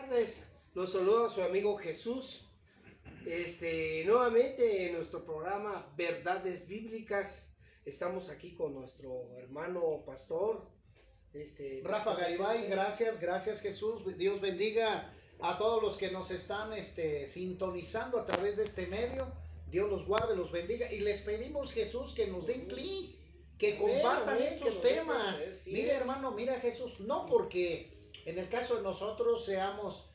Tardes, los saluda su amigo Jesús. Nuevamente en nuestro programa Verdades Bíblicas. Estamos aquí con nuestro hermano pastor, Rafa Garibay. Gracias Jesús. Dios bendiga a todos los que nos están sintonizando a través de este medio. Dios los guarde, los bendiga. Y les pedimos, Jesús, que nos den clic, que compartan estos temas. Mira, hermano, mira, Jesús, no porque en el caso de nosotros seamos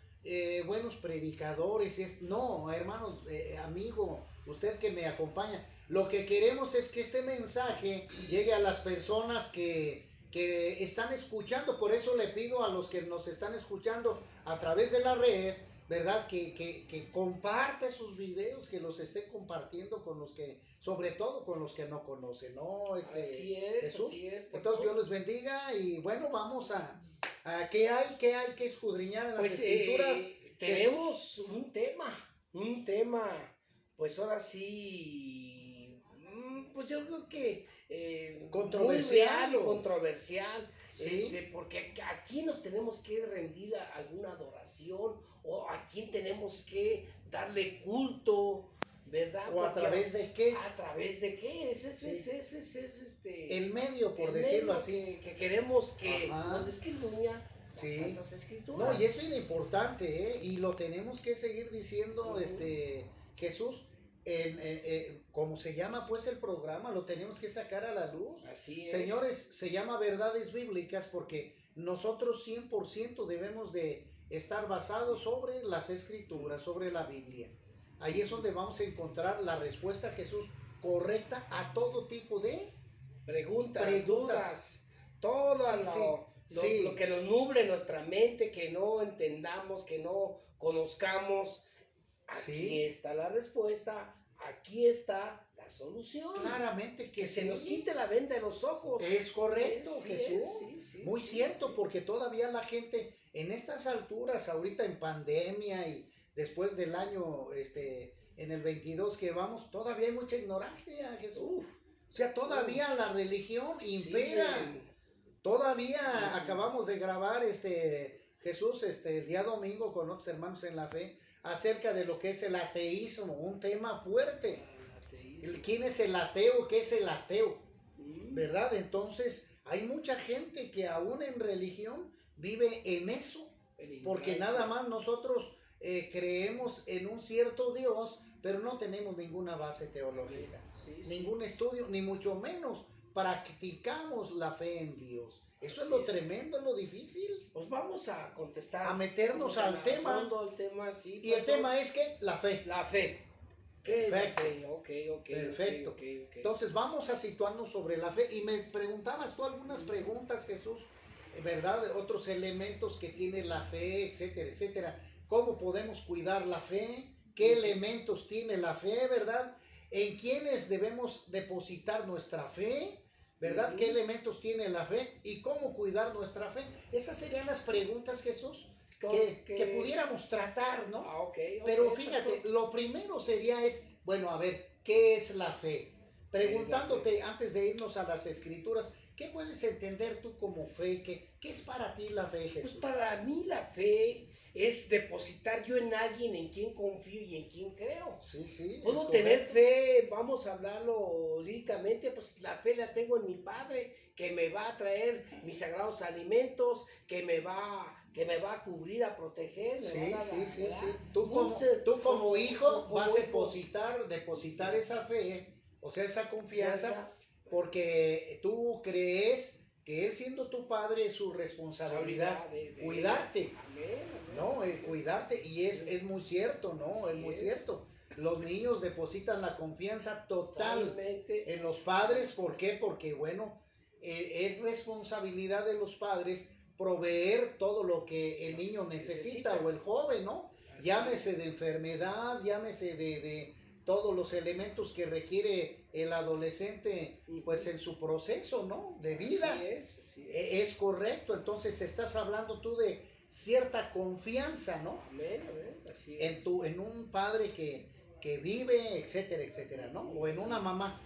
buenos predicadores, no, hermano, amigo, usted que me acompaña, lo que queremos es que este mensaje llegue a las personas que están escuchando. Por eso le pido a los que nos están escuchando a través de la red, ¿verdad? Que comparte sus videos, que los esté compartiendo con los que, sobre todo con los que no conocen, ¿no? Así es, Jesús. Así es, entonces Dios les bendiga y bueno, vamos a ¿qué hay que escudriñar en las escrituras? Tenemos un tema, pues ahora sí, pues yo creo que controversial, muy controversial, ¿sí? Porque a quién nos tenemos que rendir a alguna adoración o a quién tenemos que darle culto, ¿verdad? ¿O a través de qué? ¿A través de qué? Ese es el medio, por decirlo así. Que queremos que nos describa las Santas Escrituras. No, y es bien importante, y lo tenemos que seguir diciendo, Jesús, como se llama pues el programa, lo tenemos que sacar a la luz. Así es. Señores, se llama Verdades Bíblicas porque nosotros 100% debemos de estar basados sobre las Escrituras, sobre la Biblia. Ahí es donde vamos a encontrar la respuesta, Jesús, correcta a todo tipo de preguntas. Dudas, todo lo que nos nuble nuestra mente, que no entendamos, que no conozcamos. Aquí está la respuesta, aquí está la solución. Claramente que se nos quite la venda de los ojos. Es correcto, Jesús. Muy cierto, porque todavía la gente en estas alturas, ahorita en pandemia y después del año, en el 22 que vamos, todavía hay mucha ignorancia, Jesús. O sea, todavía la religión impera. Todavía acabamos de grabar, Jesús, el día domingo con otros hermanos en la fe, acerca de lo que es el ateísmo, un tema fuerte. ¿Quién es el ateo? ¿Qué es el ateo? ¿Verdad? Entonces, hay mucha gente que aún en religión vive en eso, porque nada más nosotros creemos en un cierto Dios, pero no tenemos ninguna base teológica, ningún estudio, ni mucho menos practicamos la fe en Dios. Eso es lo tremendo, es lo difícil. Pues vamos a contestar. A meternos al tema. Y el tema es que la fe. La fe. Perfecto. Perfecto. Entonces vamos a situarnos sobre la fe. Y me preguntabas tú algunas preguntas, Jesús, ¿verdad? Otros elementos que tiene la fe, etcétera, etcétera. ¿Cómo podemos cuidar la fe? ¿Qué elementos tiene la fe, verdad? ¿En quiénes debemos depositar nuestra fe? ¿Verdad? ¿Qué elementos tiene la fe? ¿Y cómo cuidar nuestra fe? Esas serían las preguntas, Jesús, que pudiéramos tratar, ¿no? Pero fíjate, lo primero sería bueno, a ver, ¿qué es la fe? Preguntándote antes de irnos a las escrituras, ¿qué puedes entender tú como fe? ¿Qué es para ti la fe, Jesús? Pues para mí la fe es depositar yo en alguien en quien confío y en quien creo. Sí. Puedo tener fe, vamos a hablarlo líricamente, pues la fe la tengo en mi Padre, que me va a traer mis sagrados alimentos, que me va a cubrir, a proteger. Sí. Tú como hijo vas a depositar esa fe, o sea, esa confianza, porque tú crees que él, siendo tu padre, es su responsabilidad cuidarte. No, cuidarte, y es muy cierto, ¿no? Es muy cierto. Los niños depositan la confianza totalmente en los padres. ¿Por qué? Porque, bueno, es responsabilidad de los padres proveer todo lo que el niño necesita o el joven, ¿no? Llámese de enfermedad, llámese de todos los elementos que requiere el adolescente, pues en su proceso, ¿no? De vida. Así es. Es correcto. Entonces estás hablando tú de cierta confianza, ¿no? Así es. En un padre que vive, etcétera, etcétera, ¿no? O en una mamá.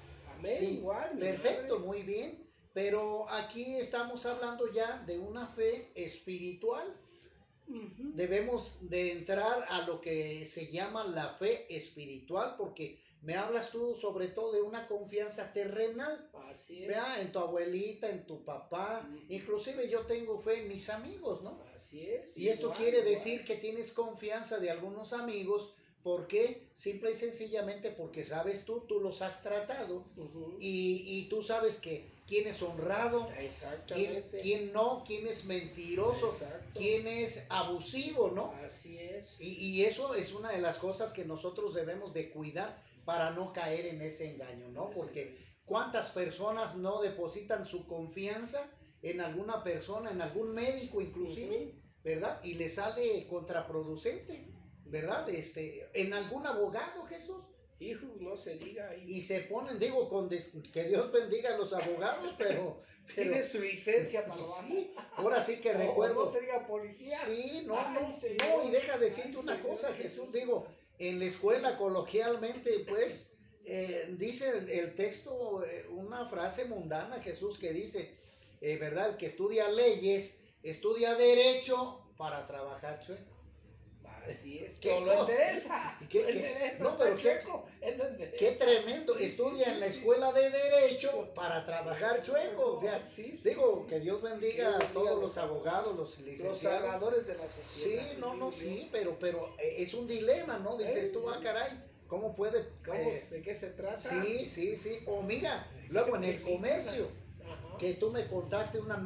Igual. Perfecto, muy bien. Pero aquí estamos hablando ya de una fe espiritual. debemos de entrar a lo que se llama la fe espiritual, porque me hablas tú sobre todo de una confianza terrenal. Así es. Vea, en tu abuelita, en tu papá, inclusive yo tengo fe en mis amigos, ¿no? Así es. Y esto quiere decir que tienes confianza de algunos amigos. ¿Por qué? Simple y sencillamente porque sabes tú los has tratado y tú sabes que quién es honrado, quién no, quién es mentiroso, quién es abusivo, ¿no? Así es. Y eso es una de las cosas que nosotros debemos de cuidar para no caer en ese engaño, ¿no? Porque ¿cuántas personas no depositan su confianza en alguna persona, en algún médico inclusive, ¿verdad? Y le sale contraproducente, ¿verdad? En algún abogado, Jesús. Hijo, no se diga. Hijo. Y se ponen, digo, que Dios bendiga a los abogados, pero tiene su licencia para sí, ahora sí que recuerdo. No se diga policía. Sí, no, y deja decirte una cosa, Jesús, digo, en la escuela coloquialmente, pues, dice el texto una frase mundana, Jesús, que dice, ¿verdad? El que estudia leyes, estudia derecho para trabajar chueco. Así es, que lo endereza. No, pero qué tremendo. Estudia en la escuela de Derecho para trabajar chueco. O sea, digo, que Dios bendiga a todos los abogados, los licenciados. Los salvadores de la sociedad. Sí, pero es un dilema, ¿no? Dices tú, caray, ¿cómo puede? ¿De qué se trata? Sí. O mira, luego en el comercio, que tú me contaste una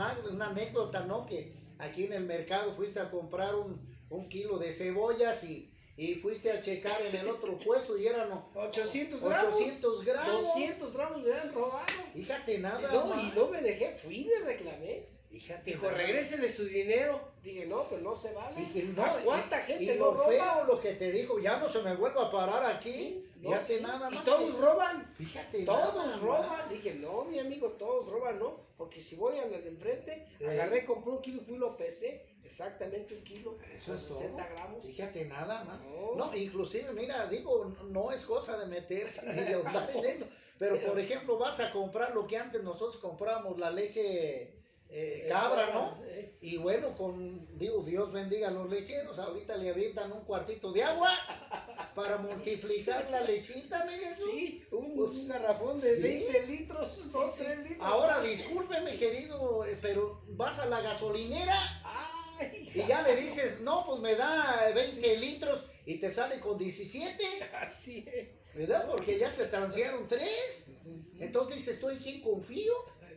anécdota, ¿no? Que aquí en el mercado fuiste a comprar un kilo de cebollas y fuiste a checar en el otro puesto y eran 800 gramos. 800 gramos. 200 gramos le han robado. Fíjate nada. Y no me dejé, fui y me reclamé. Dijo, regrésele su dinero. Dije, no, pues no se vale. Dije, no, ¿cuánta gente y no roba? Feo lo que te dijo, ya no se me vuelva a parar aquí. Fíjate nada más. Y todos roban. Fíjate. Todos roban. Dije, no, mi amigo, todos roban, ¿no? Porque si voy a la de enfrente, agarré, compré un kilo y fui y lo pesé. Exactamente un kilo. Eso es 60 todo. gramos. Fíjate nada más. No, inclusive, mira, digo, no es cosa de meterse ni de ahondar en eso. Pero, por ejemplo, vas a comprar lo que antes nosotros comprábamos, la leche cabra, ¿no? Y bueno, Dios bendiga a los lecheros, ahorita le avientan un cuartito de agua para multiplicar la lechita, ¿me Jesús? Sí, un garrafón de 20 litros, son 3 litros. Ahora, discúlpeme, querido, pero vas a la gasolinera y ya le dices, no, pues me da 20 litros y te sale con 17. Así es. ¿Verdad? Porque ya se transearon 3. Entonces dices, ¿en quién confío?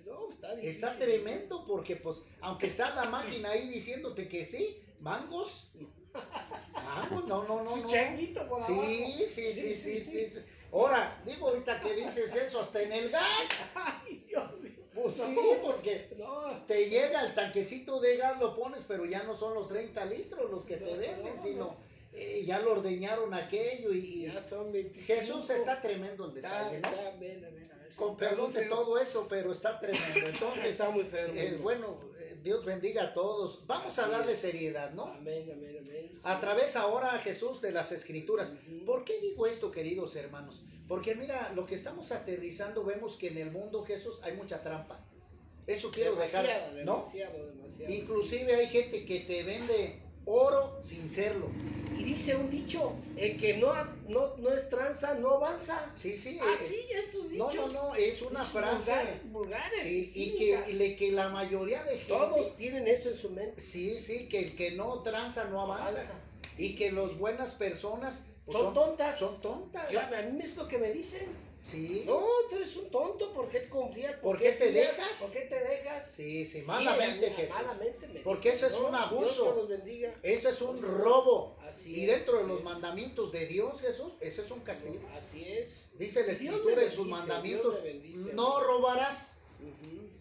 No, está difícil. Está tremendo porque, pues, aunque está la máquina ahí diciéndote que sí, mangos. No. Su changuito por abajo. Sí. Ahora, digo ahorita que dices eso, hasta en el gas. Ay, Dios mío. Pues sí, porque te llega el tanquecito de gas, lo pones, pero ya no son los 30 litros los que te venden, sino ya lo ordeñaron aquello y ya son 25. Jesús, está tremendo el detalle, ¿no? Con perdón de todo eso, pero está tremendo. Entonces, está muy feo. Bueno, Dios bendiga a todos. Vamos a darle seriedad, ¿no? Amén. A través ahora, Jesús, de las Escrituras. ¿Por qué digo esto, queridos hermanos? Porque mira, lo que estamos aterrizando, vemos que en el mundo, Jesús, hay mucha trampa. Eso quiero dejar, ¿no? Demasiado. Inclusive hay gente que te vende oro sin serlo. Y dice un dicho, el que no es tranza, no avanza. Sí. Así es un dicho. No, es una frase. Vulgares. Sí, y que la mayoría de gente. Todos tienen eso en su mente. Sí, que el que no tranza no avanza. Y que las buenas personas pues son tontas. Son tontas. A mí es lo que me dicen. Sí. No, tú eres un tonto, ¿por qué confías? ¿Por qué te dejas? ¿Por qué te dejas? Sí, malamente, Jesús. Malamente me porque dicen, eso es un abuso. Dios los bendiga. Eso es un robo. Así y dentro de los mandamientos de Dios, Jesús, eso es un castigo. Así es. Dice la Escritura en sus mandamientos, no robarás.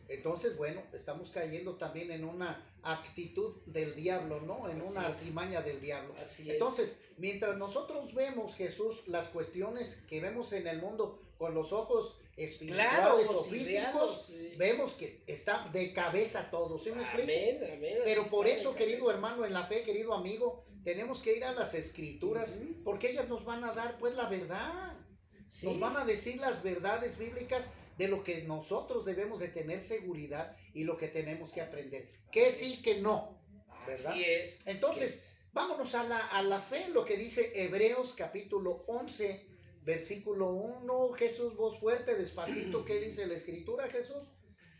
Entonces, bueno, estamos cayendo también en una actitud del diablo, ¿no? En una artimaña del diablo. Entonces, mientras nosotros vemos, Jesús, las cuestiones que vemos en el mundo con los ojos espirituales o físicos, vemos que está de cabeza todo, ¿sí me explico? Pero por eso, querido hermano en la fe, querido amigo, tenemos que ir a las Escrituras, porque ellas nos van a dar, pues, la verdad. Nos van a decir las verdades bíblicas de lo que nosotros debemos de tener seguridad y lo que tenemos que aprender. Que sí, que no. ¿verdad? Así es. Entonces, vámonos a la fe, lo que dice Hebreos capítulo 11, versículo 1. Jesús, voz fuerte, despacito. ¿Qué dice la Escritura, Jesús?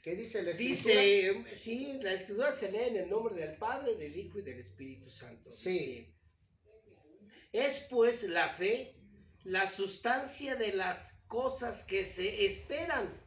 ¿Qué dice la Escritura? Dice, sí, la Escritura se lee en el nombre del Padre, del Hijo y del Espíritu Santo. Sí. Dice, es pues la fe, la sustancia de las cosas que se esperan,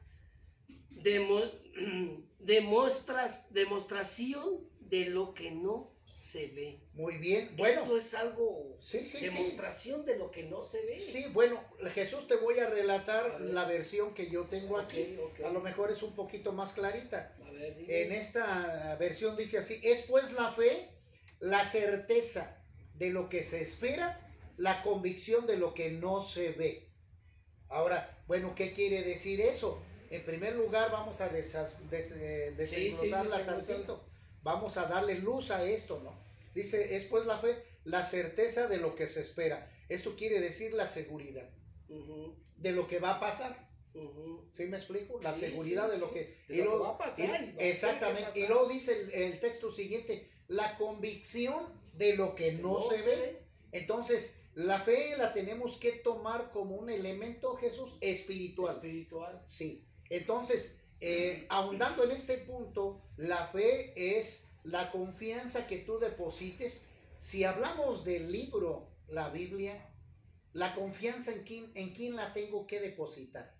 demostración de lo que no se ve. Muy bien. Bueno, esto es algo, sí, demostración de lo que no se ve. Sí, bueno, Jesús, te voy a relatar la versión que yo tengo aquí. Okay. A lo mejor es un poquito más clarita. A ver, dime. En esta versión dice así: es pues la fe, la certeza de lo que se espera, la convicción de lo que no se ve. Ahora, bueno, ¿qué quiere decir eso? En primer lugar, vamos a desglosarla tantito. Vamos a darle luz a esto, ¿no? Dice, es pues la fe, la certeza de lo que se espera. Eso quiere decir la seguridad de lo que va a pasar. ¿Sí me explico? La seguridad de lo que va a pasar. Exactamente. Y luego dice el texto siguiente, la convicción de lo que no se ve. Entonces, la fe la tenemos que tomar como un elemento, Jesús, espiritual. Sí. Entonces, ahondando en este punto, la fe es la confianza que tú deposites. Si hablamos del libro, la Biblia, la confianza en quién la tengo que depositar.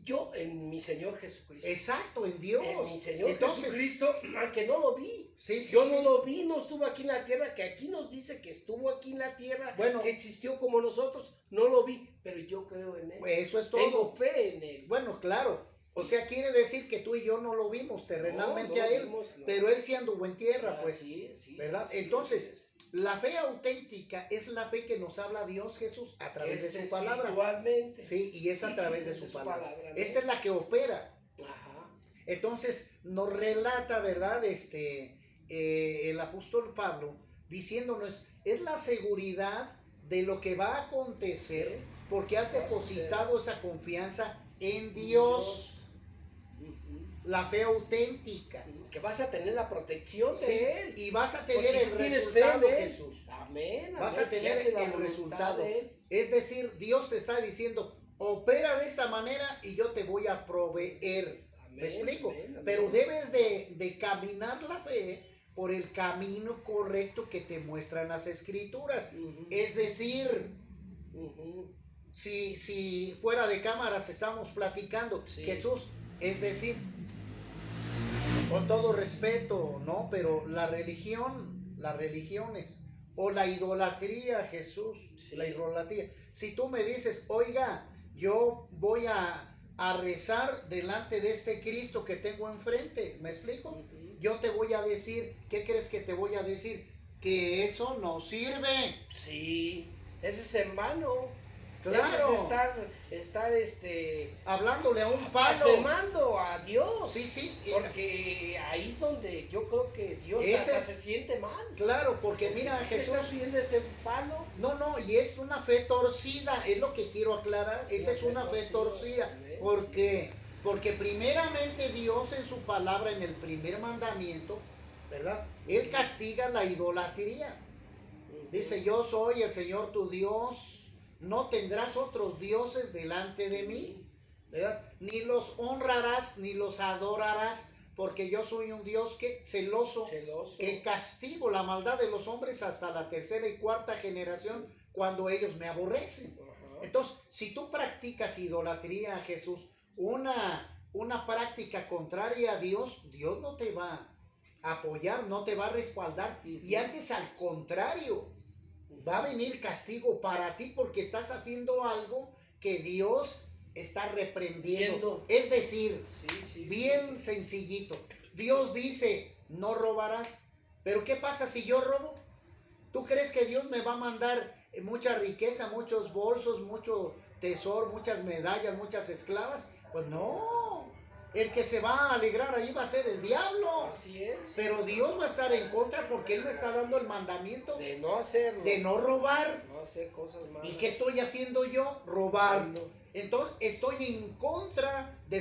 Yo en mi Señor Jesucristo. Exacto, en Dios. En mi Señor Jesucristo, aunque no lo vi. Yo no lo vi, no estuvo aquí en la tierra, que aquí nos dice que estuvo aquí en la tierra, que existió como nosotros, no lo vi, pero yo creo en Él. Eso es todo. Tengo fe en Él. Bueno, claro. O sea, quiere decir que tú y yo no lo vimos terrenalmente a Él, pero Él sí anduvo en tierra, pues. Sí, ¿verdad? Entonces, la fe auténtica es la fe que nos habla Dios Jesús a través de su palabra. Sí, y es a través de su palabra. Esta es la que opera. Ajá. Entonces, nos relata, ¿verdad? El apóstol Pablo diciéndonos, es la seguridad de lo que va a acontecer porque has depositado esa confianza en Dios. La fe auténtica. Que vas a tener la protección de Él. Y vas a tener el resultado, Jesús. Amén. Vas a tener el resultado. Es decir, Dios te está diciendo, opera de esta manera y yo te voy a proveer. Amén, ¿me explico? Amén. Pero debes de caminar la fe por el camino correcto que te muestran las Escrituras. Es decir, si fuera de cámaras estamos platicando, Jesús, es decir, con todo respeto, ¿no? Pero las religiones o la idolatría, Jesús, la idolatría. Si tú me dices, oiga, yo voy a rezar delante de este Cristo que tengo enfrente, ¿me explico? Yo te voy a decir, ¿qué crees que te voy a decir? Que eso no sirve. Sí, eso es en vano. Claro. Eso es estar hablándole a un palo. Blasfemando a Dios. Sí. Porque ahí es donde yo creo que Dios hasta se siente mal. Claro, porque mira, Jesús. ¿Estás subiendo ese palo? No, y es una fe torcida, es lo que quiero aclarar. Esa es una fe torcida. Porque primeramente Dios en su palabra, en el primer mandamiento, ¿verdad? Él castiga la idolatría. Dice, yo soy el Señor tu Dios. No tendrás otros dioses delante de mí, ¿verdad? Ni los honrarás, ni los adorarás, porque yo soy un Dios celoso, que castigo la maldad de los hombres hasta la tercera y cuarta generación cuando ellos me aborrecen. Entonces, si tú practicas idolatría a Jesús, una práctica contraria a Dios, Dios no te va a apoyar, no te va a respaldar, y antes al contrario, va a venir castigo para ti porque estás haciendo algo que Dios está reprendiendo. Es decir, bien sencillito. Dios dice, no robarás. Pero ¿qué pasa si yo robo? ¿Tú crees que Dios me va a mandar mucha riqueza, muchos bolsos, mucho tesoro, muchas medallas, muchas esclavas? Pues no. El que se va a alegrar ahí va a ser el diablo. Así es. Pero Dios va a estar en contra porque Él me está dando el mandamiento de no hacerlo. De no robar. No hacer cosas malas. ¿Y qué estoy haciendo yo? Robando. Entonces estoy en contra de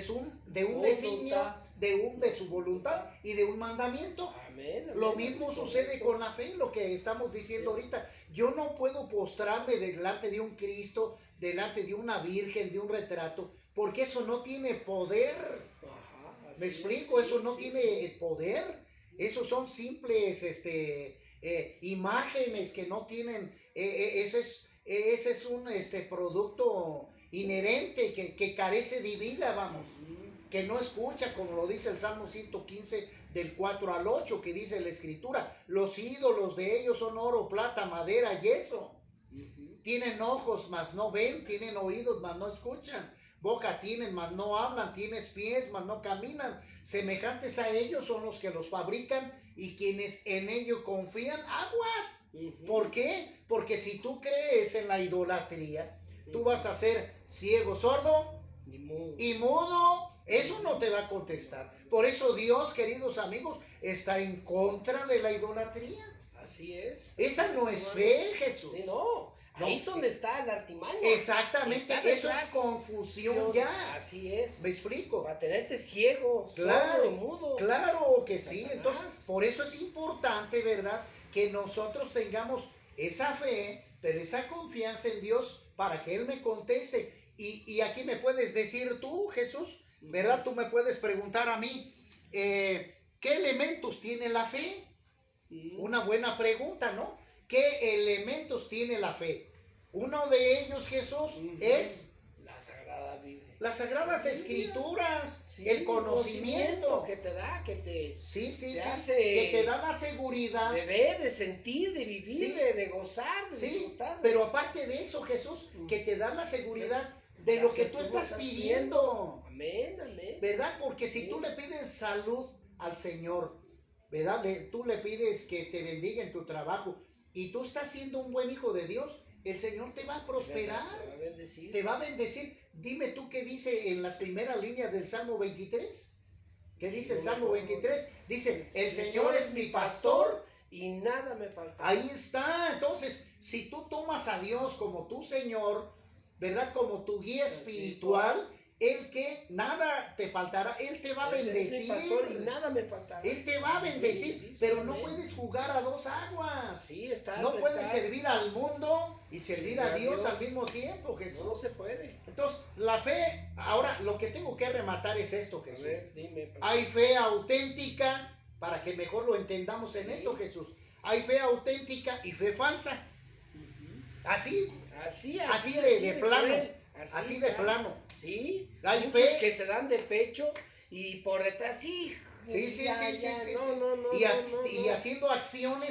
un designio, de su voluntad y de un mandamiento. Amén, amén. Lo mismo sucede con la fe, lo que estamos diciendo ahorita. Yo no puedo postrarme delante de un Cristo, delante de una virgen, de un retrato, porque eso no tiene poder. Ajá, ¿me explico? Eso no tiene poder. Esos son simples imágenes que no tienen, ese es un producto inherente que carece de vida, vamos, que no escucha, como lo dice el Salmo 115 del 4 al 8, que dice la Escritura, los ídolos de ellos son oro, plata, madera, yeso. Tienen ojos, mas no ven, tienen oídos, mas no escuchan, boca tienen, mas no hablan, tienes pies, mas no caminan. Semejantes a ellos son los que los fabrican y quienes en ello confían, aguas. ¿Por qué? Porque si tú crees en la idolatría, tú vas a ser ciego, sordo y mudo. Eso no te va a contestar. Por eso Dios, queridos amigos, está en contra de la idolatría. Así es. Esa no es fe, Jesús. Sí, no. Ahí es donde está la artimaña. Exactamente, eso es confusión ya. Así es. ¿Me explico? Para tenerte ciego, claro, sordo y mudo. Claro que sí. Entonces, por eso es importante, ¿verdad? Que nosotros tengamos esa fe, pero esa confianza en Dios para que Él me conteste. Y aquí me puedes decir tú, Jesús, ¿verdad? Tú me puedes preguntar a mí, ¿qué elementos tiene la fe? Una buena pregunta, ¿no? ¿Qué elementos tiene la fe? Uno de ellos, Jesús, es la Sagrada Biblia. Las Sagradas Escrituras, el conocimiento que te da, que te hace, que te da la seguridad de ver, de sentir, de vivir, de gozar, de disfrutar. Pero aparte de eso, Jesús, que te da la seguridad de lo que tú estás pidiendo. Amén, amén. ¿Verdad? Porque si tú le pides salud al Señor, ¿verdad? Tú le pides que te bendiga en tu trabajo y tú estás siendo un buen hijo de Dios, el Señor te va a prosperar. Te va a bendecir. Te va a bendecir. Dime tú qué dice en las primeras líneas del Salmo 23. ¿Qué dice el Salmo 23? Dice, el Señor es mi pastor y nada me falta. Ahí está. Entonces, si tú tomas a Dios como tu Señor, ¿verdad? Como tu guía espiritual, Él que nada te faltará, Él te va a bendecir. Es mi pastor y nada me faltará. Él te va a bendecir, pero no puedes jugar a dos aguas. No puedes servir al mundo y servir a Dios al mismo tiempo, Jesús. No se puede. Entonces, la fe, ahora lo que tengo que rematar es esto, Jesús. A ver, dime, hay fe auténtica, para que mejor lo entendamos en esto, Jesús. Hay fe auténtica y fe falsa. Así de plano. Así de plano. Sí. Hay muchos fe que se dan de pecho y por detrás sí. Sí. No, y haciendo acciones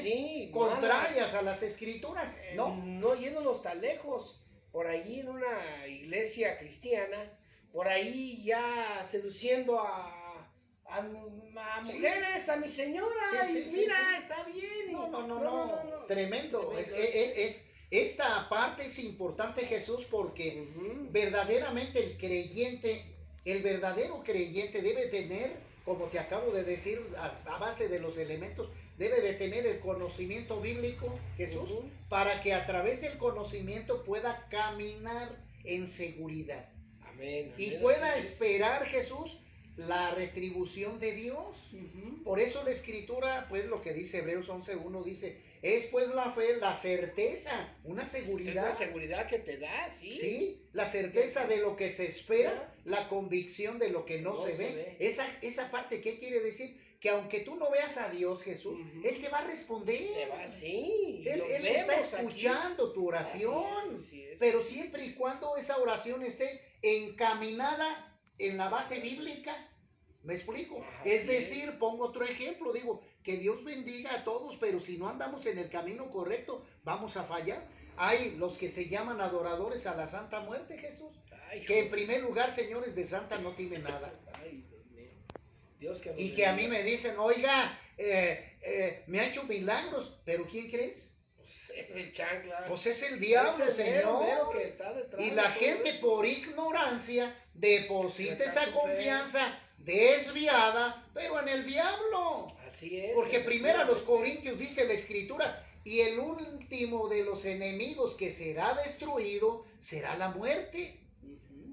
contrarias a las Escrituras. No yéndonos tan lejos. Por ahí en una iglesia cristiana, por ahí ya seduciendo a mujeres, a mi señora, mira, está bien. No. Tremendo. Esta parte es importante, Jesús, porque verdaderamente el verdadero creyente debe tener, como te acabo de decir, a base de los elementos, debe de tener el conocimiento bíblico, Jesús, para que a través del conocimiento pueda caminar en seguridad. Amén. Y pueda esperar, Jesús, la retribución de Dios. Por eso la Escritura, pues lo que dice Hebreos 11:1 dice, es pues la fe, la certeza, una seguridad. Es la seguridad que te da, sí. Sí, la certeza de lo que se espera, la convicción de lo que no se ve. Esa parte, ¿qué quiere decir? Que aunque tú no veas a Dios, Jesús, Él te va a responder. Él está escuchando tu oración. Así es. Pero siempre y cuando esa oración esté encaminada en la base bíblica. ¿Me explico? Es decir, pongo otro ejemplo, digo, que Dios bendiga a todos, pero si no andamos en el camino correcto, vamos a fallar. Hay los que se llaman adoradores a la Santa Muerte, Jesús. Que en primer lugar, señores de Santa, no tienen nada. Y que a mí me dicen, oiga, me ha hecho milagros, pero ¿quién crees? Pues es el chancla. Pues es el diablo, Señor. Que está detrás y la gente por ignorancia deposita esa confianza desviada, pero en el diablo. Así es. Porque primero a los Corintios dice la Escritura, y el último de los enemigos que será destruido será la muerte.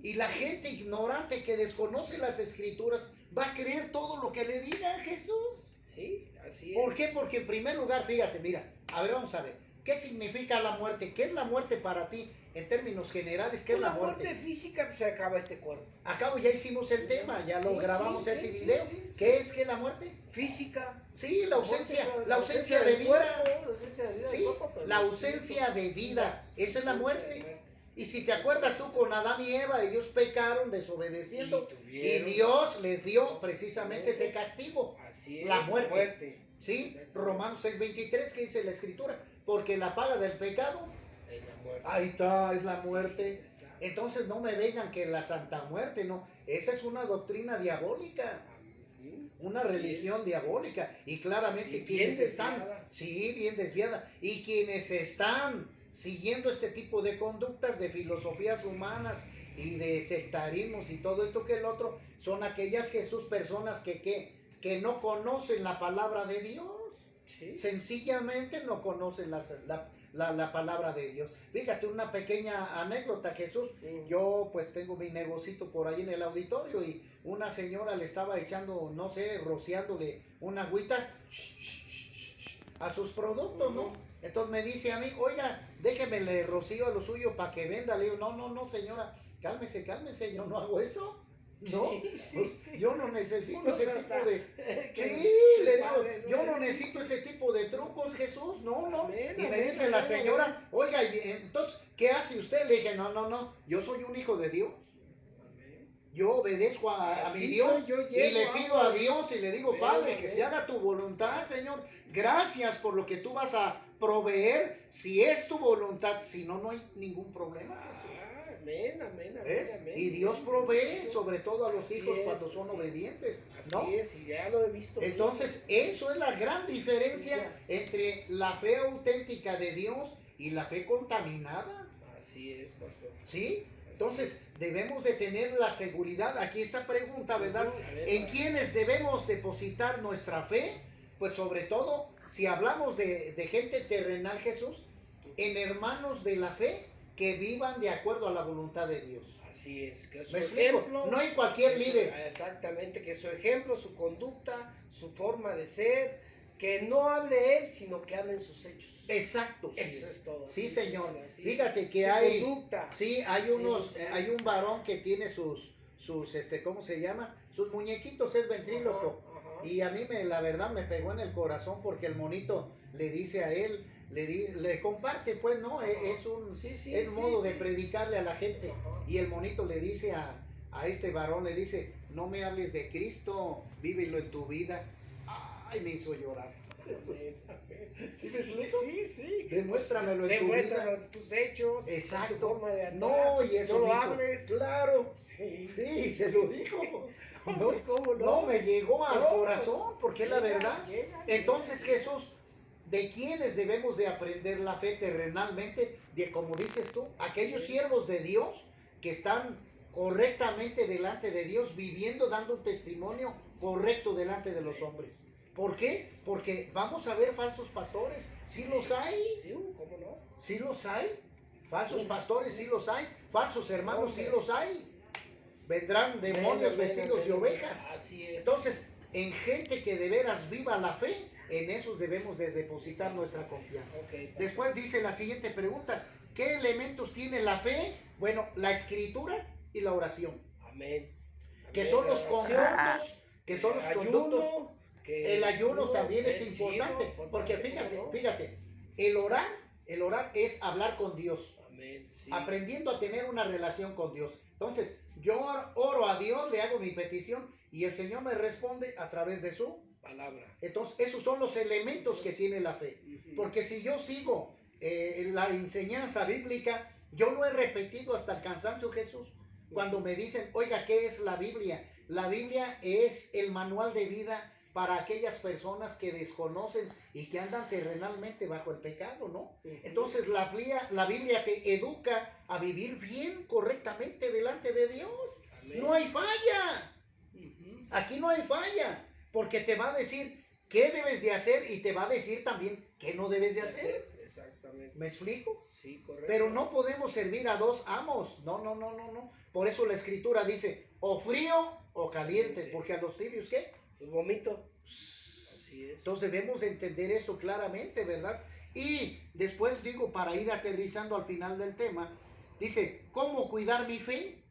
Y la gente ignorante que desconoce las Escrituras va a creer todo lo que le diga Jesús. Sí, Así es. ¿Por qué? Porque en primer lugar, fíjate, mira, a ver, vamos a ver, ¿qué significa la muerte? ¿Qué es la muerte para ti? En términos generales, ¿qué es la muerte? La muerte física, pues se acaba este cuerpo. Acabo, ya hicimos el tema, ya lo grabamos ese video. ¿Qué es la muerte? Física. Sí, la ausencia de vida. Sí, la ausencia de vida. Esa es la muerte. Y si te acuerdas tú con Adán y Eva, ellos pecaron desobedeciendo y Dios les dio precisamente ese castigo. Así es, la muerte. Sí, Romanos 6:23 que dice la escritura, porque la paga del pecado es la muerte. Ahí está, es la muerte. Entonces no me vengan que la santa muerte, no. Esa es una doctrina diabólica. Una religión diabólica. Y claramente quienes están, sí, bien desviada. Y quienes están siguiendo este tipo de conductas, de filosofías humanas y de sectarismos y todo esto que el otro, son aquellas personas que no conocen la palabra de Dios. ¿Sí? Sencillamente no conocen la palabra de Dios. Fíjate, una pequeña anécdota, Jesús. Yo pues tengo mi negocito por ahí en el auditorio y una señora le estaba echando, no sé, rociándole una agüita a sus productos, ¿no? Entonces me dice a mí, oiga, déjeme le rocío a lo suyo para que venda. Le digo, no, señora, cálmese, yo no hago eso. No, yo no necesito ese tipo de... Sí, le digo, yo no necesito ese tipo de trucos, Jesús, no. Y me dice la señora, oiga, entonces, ¿qué hace usted? Le dije, no, yo soy un hijo de Dios. Yo obedezco a mi Dios y le pido a Dios y le digo, Padre, que se haga tu voluntad, Señor. Gracias por lo que tú vas a proveer, si es tu voluntad, si no, no hay ningún problema. Amén. Y Dios provee, sobre todo a los hijos cuando son obedientes, ¿no? Así es, y ya lo he visto. Entonces, eso es la gran diferencia entre la fe auténtica de Dios y la fe contaminada. Así es, pastor. ¿Sí? Entonces, debemos de tener la seguridad. Aquí esta pregunta, ¿verdad? ¿En quiénes debemos depositar nuestra fe? Pues sobre todo, si hablamos de gente terrenal, Jesús, en hermanos de la fe que vivan de acuerdo a la voluntad de Dios. Así es, que su ejemplo, no hay cualquier líder. Exactamente, que su ejemplo, su conducta, su forma de ser, que no hable él, sino que hablen sus hechos. Exacto. Eso es todo. Sí, señor. Fíjate que hay conducta. Sí, hay hay un varón que tiene sus ¿cómo se llama? Sus muñequitos, es ventríloco. Y a mí la verdad me pegó en el corazón porque el monito le dice a él, le comparte, pues, ¿no? Es un modo de predicarle a la gente. Y el monito le dice a este varón, le dice, no me hables de Cristo, vívelo en tu vida. Ay, me hizo llorar. ¿Sí me explico? Sí. Demuéstramelo en tu vida. Demuéstralo en tus hechos. Exacto. En tu forma de andar. No, y eso no lo me hizo, hables. Claro. Sí, se lo dijo. Pues, ¿cómo no? No, me llegó al corazón, porque es la verdad. Entonces, Jesús, ¿de quiénes debemos de aprender la fe terrenalmente? De, como dices tú, aquellos siervos de Dios que están correctamente delante de Dios, viviendo, dando un testimonio correcto delante de los hombres. ¿Por qué? Porque vamos a ver falsos pastores. ¿Sí los hay? Sí, ¿cómo no? ¿Sí los hay? Falsos pastores, sí los hay. Falsos hermanos, sí los hay. Vendrán demonios vestidos de ovejas. Así es. Entonces, en gente que de veras viva la fe, en esos debemos de depositar nuestra confianza. Después dice la siguiente pregunta, ¿qué elementos tiene la fe? Bueno, la escritura y la oración. Amén. Que son los conductos, conductos. El ayuno también es importante, porque fíjate, el orar es hablar con Dios. Amén, sí. Aprendiendo a tener una relación con Dios. Entonces, yo oro a Dios, le hago mi petición y el Señor me responde a través de su palabra. Entonces, esos son los elementos que tiene la fe. Porque si yo sigo la enseñanza bíblica, yo lo he repetido hasta el cansancio, Jesús. Cuando me dicen, oiga, ¿qué es la Biblia? La Biblia es el manual de vida para aquellas personas que desconocen y que andan terrenalmente bajo el pecado, ¿no? Entonces la Biblia te educa a vivir bien, correctamente delante de Dios. Amén. No hay falla. Aquí no hay falla, porque te va a decir qué debes de hacer y te va a decir también qué no debes de hacer. Exactamente. ¿Me explico? Sí, correcto. Pero no podemos servir a dos amos. No. Por eso la Escritura dice, o frío o caliente, porque a los tibios, ¿qué? Pues vomito. Así es. Entonces debemos de entender esto claramente, ¿verdad? Y después digo, para ir aterrizando al final del tema, dice, ¿cómo cuidar mi fe?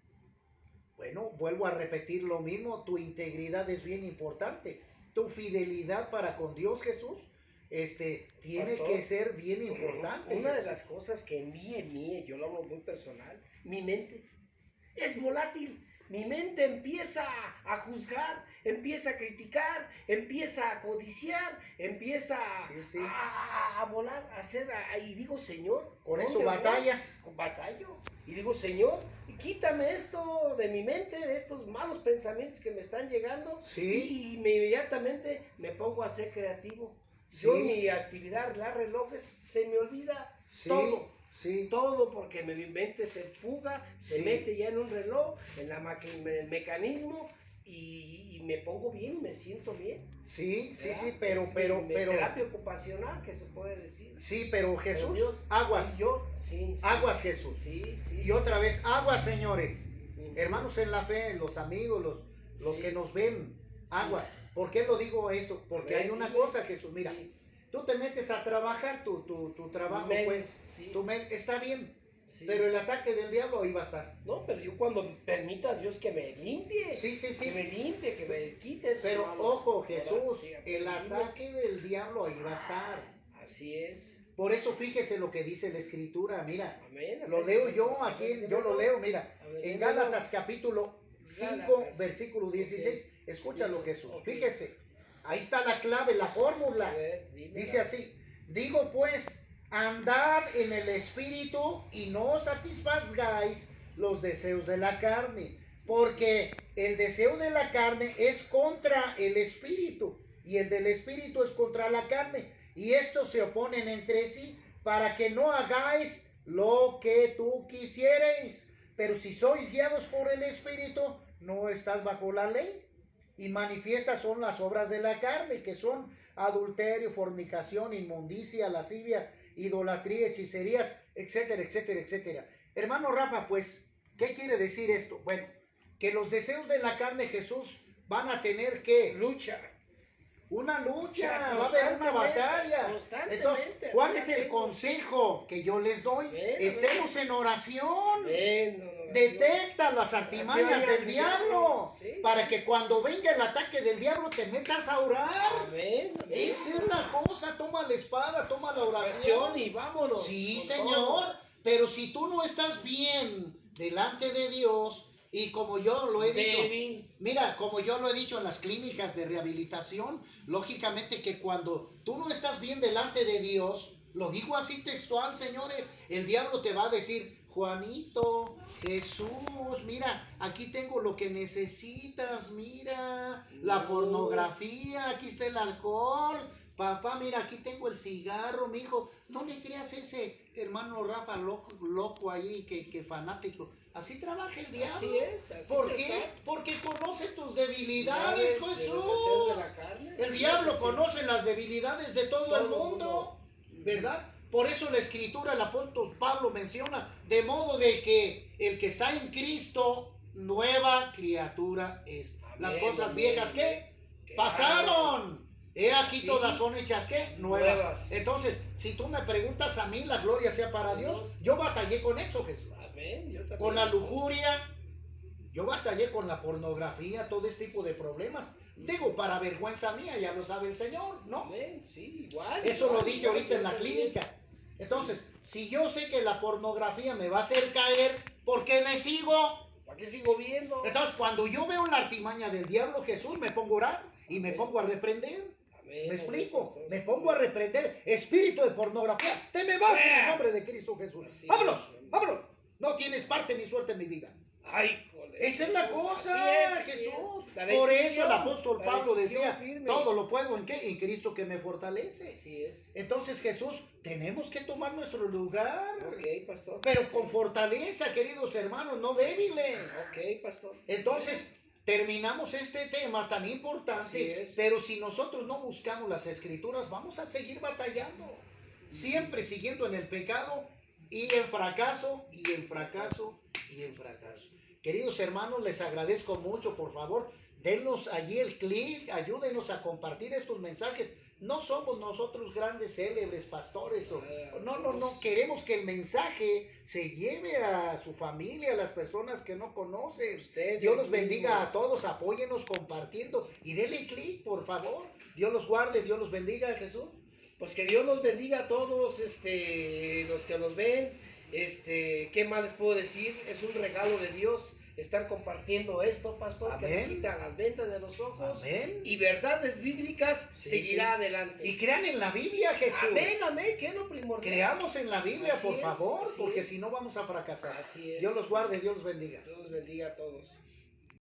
Bueno, vuelvo a repetir lo mismo, tu integridad es bien importante, tu fidelidad para con Dios, Jesús, tiene Pastor, que ser bien importante. Una de las cosas que en mí, yo lo hablo muy personal, mi mente es volátil. Mi mente empieza a juzgar, empieza a criticar, empieza a codiciar, empieza a volar, a hacer, y digo, Señor, con eso batallas. Batallo. Y digo, Señor, quítame esto de mi mente, de estos malos pensamientos que me están llegando. Y inmediatamente me pongo a ser creativo. Yo en mi actividad, las relojes, se me olvida todo. Todo, porque mi mente se fuga, se mete ya en un reloj, en el mecanismo, y me pongo bien, me siento bien. Pero terapia ocupacional, que se puede decir. Sí, pero Jesús, Dios, aguas. Aguas, Jesús. Y otra vez, aguas, señores. Hermanos en la fe, los amigos, los que nos ven, aguas. ¿Por qué lo digo esto? Porque hay una cosa, Jesús, mira. Tú te metes a trabajar, tu trabajo, está bien, pero el ataque del diablo ahí va a estar. No, pero yo cuando permita a Dios que me limpie, que me limpie, que me quite. Pero ojo, Jesús, el ataque del diablo ahí va a estar. Así es. Por eso fíjese lo que dice la Escritura, mira, lo leo yo aquí, yo lo leo, mira, en Gálatas capítulo 5, versículo 16, escúchalo, Jesús, fíjese. Ahí está la clave, la fórmula. Dice así, digo pues, andad en el Espíritu y no satisfagáis los deseos de la carne, porque el deseo de la carne es contra el Espíritu y el del Espíritu es contra la carne, y estos se oponen entre sí para que no hagáis lo que tú quisierais. Pero si sois guiados por el Espíritu, no estás bajo la ley. Y manifiestas son las obras de la carne, que son adulterio, fornicación, inmundicia, lascivia, idolatría, hechicerías, etcétera, etcétera, etcétera. Hermano Rafa, pues, ¿qué quiere decir esto? Bueno, que los deseos de la carne, Jesús, van a tener que una lucha, va a haber una batalla. Entonces, ¿cuál es el consejo que yo les doy? Estemos en oración. Detecta las artimañas del diablo, para que cuando venga el ataque del diablo te metas a orar. Esa es la cosa, toma la espada, toma la oración y vámonos. Sí, Señor, pero si tú no estás bien delante de Dios, y como yo lo he dicho, mira, como yo lo he dicho en las clínicas de rehabilitación, lógicamente que cuando tú no estás bien delante de Dios, lo digo así textual, señores, el diablo te va a decir, Juanito, Jesús, mira, aquí tengo lo que necesitas, mira, la pornografía, aquí está el alcohol, papá, mira, aquí tengo el cigarro, mijo, no le creas ese hermano Rafa loco ahí, que fanático, así trabaja el diablo. Así es, así ¿Por qué? Porque conoce tus debilidades, Jesús. El diablo conoce las debilidades de todo el mundo, ¿verdad? Por eso la Escritura, el apóstol Pablo menciona, de modo de que el que está en Cristo, nueva criatura es. Las cosas viejas, ¿qué? Pasaron. He aquí todas son hechas, ¿qué? Nuevas. Entonces, si tú me preguntas a mí, la gloria sea para Dios, yo batallé con eso, Jesús. Con la lujuria, yo batallé con la pornografía, todo este tipo de problemas. Digo, para vergüenza mía, ya lo sabe el Señor, ¿no? Sí, igual. Eso lo dije ahorita en la clínica. Entonces, si yo sé que la pornografía me va a hacer caer, ¿por qué me sigo? ¿Para qué sigo viendo? Entonces, cuando yo veo la artimaña del diablo, Jesús, me pongo a orar y me pongo a reprender. ¿Me explico? Me pongo a reprender. Espíritu de pornografía, te me vas en el nombre de Cristo Jesús. ¡Vámonos! ¡Vámonos! No tienes parte ni suerte en mi vida. Ay, joder. Esa es la cosa, Jesús. Por eso el apóstol Pablo decía, todo lo puedo ¿en qué? En Cristo que me fortalece. Así es. Entonces, Jesús, tenemos que tomar nuestro lugar. Ok, pastor. Pero con fortaleza, queridos hermanos, no débiles. Ok, pastor. Entonces, terminamos este tema tan importante, pero si nosotros no buscamos las Escrituras, vamos a seguir batallando. Siempre siguiendo en el pecado y en fracaso, y en fracaso, y en fracaso. Queridos hermanos, les agradezco mucho, por favor, denos allí el clic, ayúdenos a compartir estos mensajes. No somos nosotros grandes célebres pastores, no, queremos que el mensaje se lleve a su familia, a las personas que no conocen. Dios los bendiga a todos, apóyenos compartiendo y denle clic, por favor. Dios los guarde, Dios los bendiga, Jesús. Pues que Dios los bendiga a todos, los que nos ven, ¿qué más les puedo decir? Es un regalo de Dios estar compartiendo esto, pastor. Amén. Que nos quita las ventas de los ojos. Amén. Y verdades bíblicas seguirá adelante. Y crean en la Biblia, Jesús. Amén, que es lo primordial. Creamos en la Biblia, por favor, porque si no vamos a fracasar. Así es. Dios los guarde, Dios los bendiga. Dios los bendiga a todos.